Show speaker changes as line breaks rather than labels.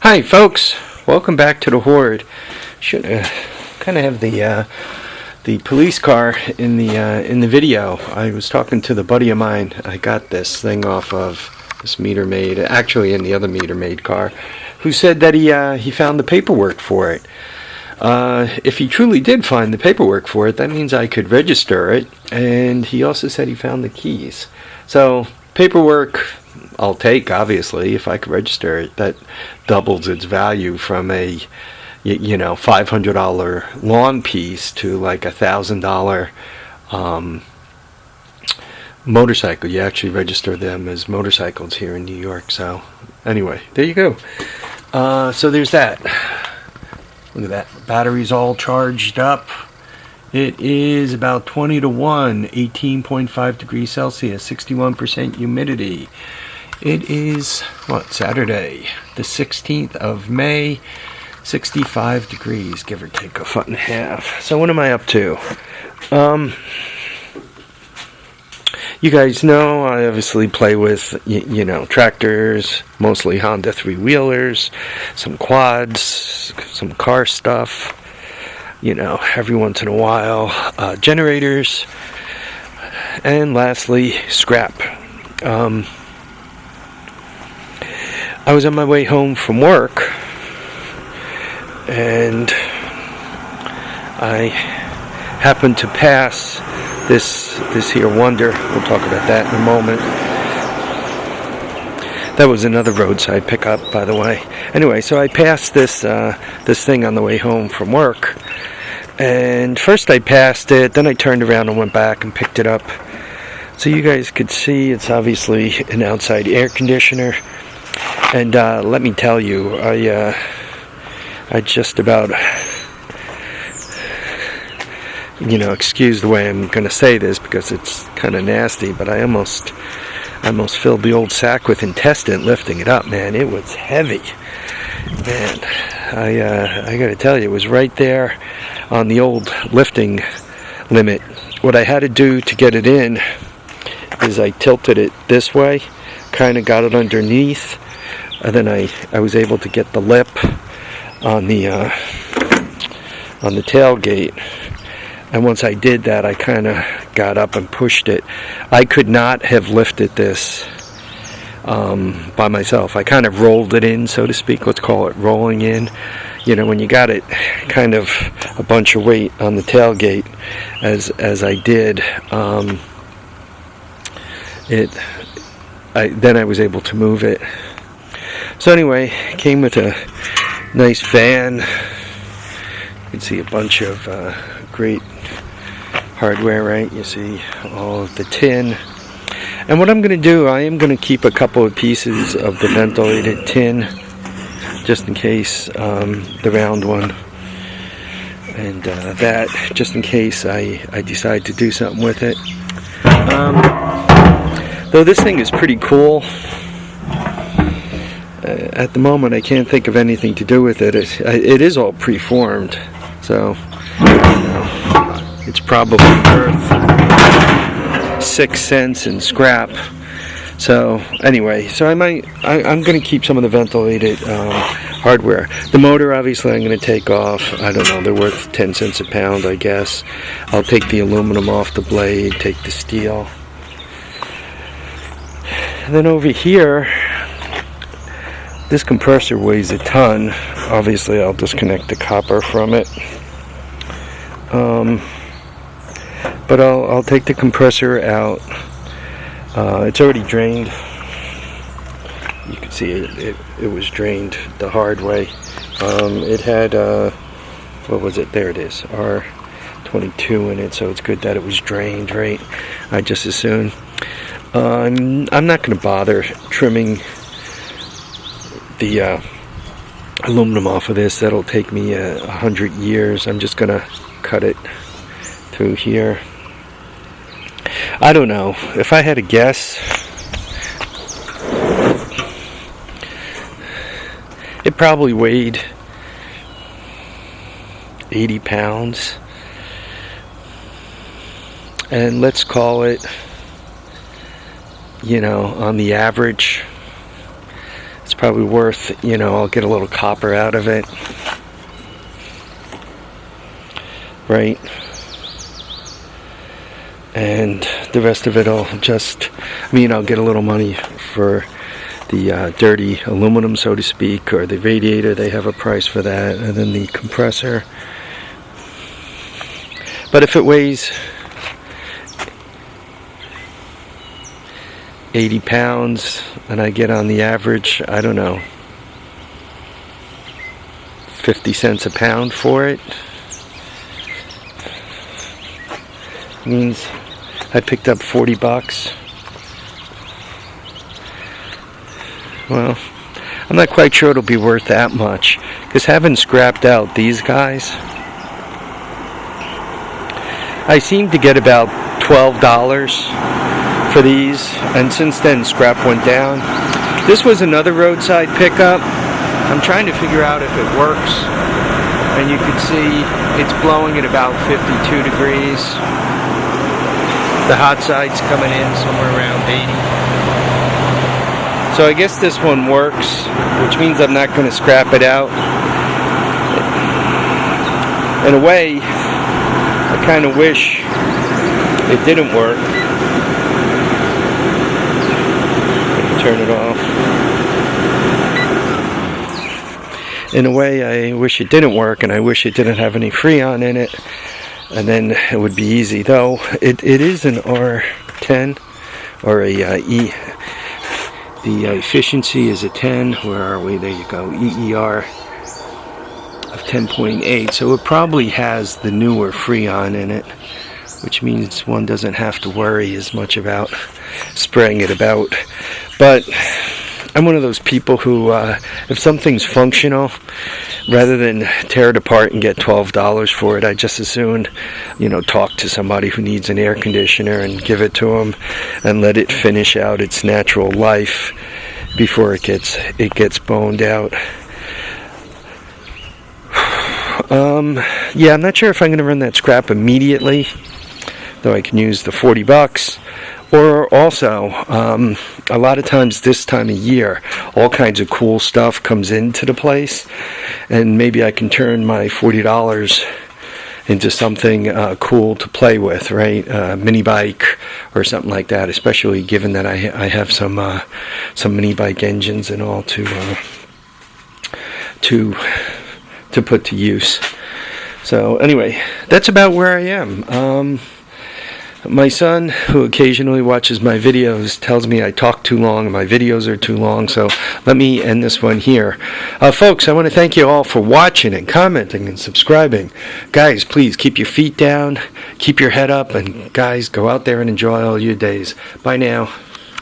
Hi, folks. Welcome back to the Horde. Should kind of have the police car in the video. I was talking to the buddy of mine. I got this thing off of this meter maid, actually in the other meter maid car, who said that he found the paperwork for it. If he truly did find the paperwork for it, that means I could register it. And he also said he found the keys. So paperwork I'll take, obviously. If I could register it, that doubles its value from a $500 lawn piece to like $1,000 motorcycle. You actually register them as motorcycles here in New York. So anyway, there you go. So there's that. Look at that. Battery's all charged up. It is about 20 to 1, 18.5 degrees Celsius, 61% humidity. It is, Saturday, the 16th of May, 65 degrees, give or take a foot and a half. So what am I up to? You guys know I obviously play with, tractors, mostly Honda three-wheelers, some quads, some car stuff, every once in a while, generators, and lastly, scrap. I was on my way home from work, and I happened to pass this here Wonder. We'll talk about that in a moment. That was another roadside pickup, by the way. Anyway, so I passed this thing on the way home from work, and first I passed it, then I turned around and went back and picked it up. So you guys could see it's obviously an outside air conditioner. And let me tell you, I just about, excuse the way I'm going to say this because it's kind of nasty, but I almost filled the old sack with intestine lifting it up, man. It was heavy. Man, I got to tell you, it was right there on the old lifting limit. What I had to do to get it in is I tilted it this way, kind of got it underneath. And then I was able to get the lip on the tailgate. And once I did that, I kind of got up and pushed it. I could not have lifted this by myself. I kind of rolled it in, so to speak. Let's call it rolling in. When you got it kind of a bunch of weight on the tailgate, as I did, then I was able to move it. So anyway, it came with a nice van. You can see a bunch of great hardware, right? You see all of the tin. And what I'm going to do, I am going to keep a couple of pieces of the ventilated tin, just in case, the round one. And that, just in case I decide to do something with it. Though this thing is pretty cool. At the moment, I can't think of anything to do with it. It is all preformed, so it's probably worth 6 cents in scrap. So anyway, I'm going to keep some of the ventilated hardware. The motor, obviously, I'm going to take off. I don't know, they're worth 10 cents a pound, I guess. I'll take the aluminum off the blade, take the steel. And then over here, this compressor weighs a ton. Obviously, I'll disconnect the copper from it. But I'll take the compressor out. It's already drained. You can see it was drained the hard way. It had, what was it? There it is, R22 in it, so it's good that it was drained, right? I just as soon. I'm not going to bother trimming the aluminum off of this. That'll take me 100 years. I'm just gonna cut it through here. I don't know. If I had to guess, it probably weighed 80 pounds. And let's call it, on the average, It's probably worth, you know, I'll get a little copper out of it, right? And the rest of it I'll just, I mean, I'll get a little money for the dirty aluminum, so to speak, or the radiator. They have a price for that, and then the compressor. But if it weighs 80 pounds and I get on the average, I don't know, 50 cents a pound for it, means I picked up 40 bucks. Well, I'm not quite sure it'll be worth that much, because having scrapped out these guys, I seem to get about $12 for these, and since then scrap went down. This was another roadside pickup. I'm trying to figure out if it works, and you can see it's blowing at about 52 degrees. The hot side's coming in somewhere around 80. So I guess this one works, which means I'm not going to scrap it out. In a way, I kind of wish it didn't work. Turn it off. In a way, I wish it didn't work, and I wish it didn't have any Freon in it, and then it would be easy. Though it is an R10 or a E. The efficiency is a 10. Where are we? There you go. EER of 10.8. So it probably has the newer Freon in it, which means one doesn't have to worry as much about spraying it about. But I'm one of those people who, if something's functional, rather than tear it apart and get $12 for it, I just as soon, you know, talk to somebody who needs an air conditioner and give it to them and let it finish out its natural life before it gets boned out. Yeah, I'm not sure if I'm going to run that scrap immediately, though I can use the 40 bucks. Or also, a lot of times this time of year, all kinds of cool stuff comes into the place, and maybe I can turn my $40 into something cool to play with, right? Mini bike or something like that, especially given that I have some mini bike engines and all to put to use. So anyway, that's about where I am. My son, who occasionally watches my videos, tells me I talk too long and my videos are too long, so let me end this one here. Folks, I want to thank you all for watching and commenting and subscribing. Guys, please keep your feet down, keep your head up, and guys, go out there and enjoy all your days. Bye now.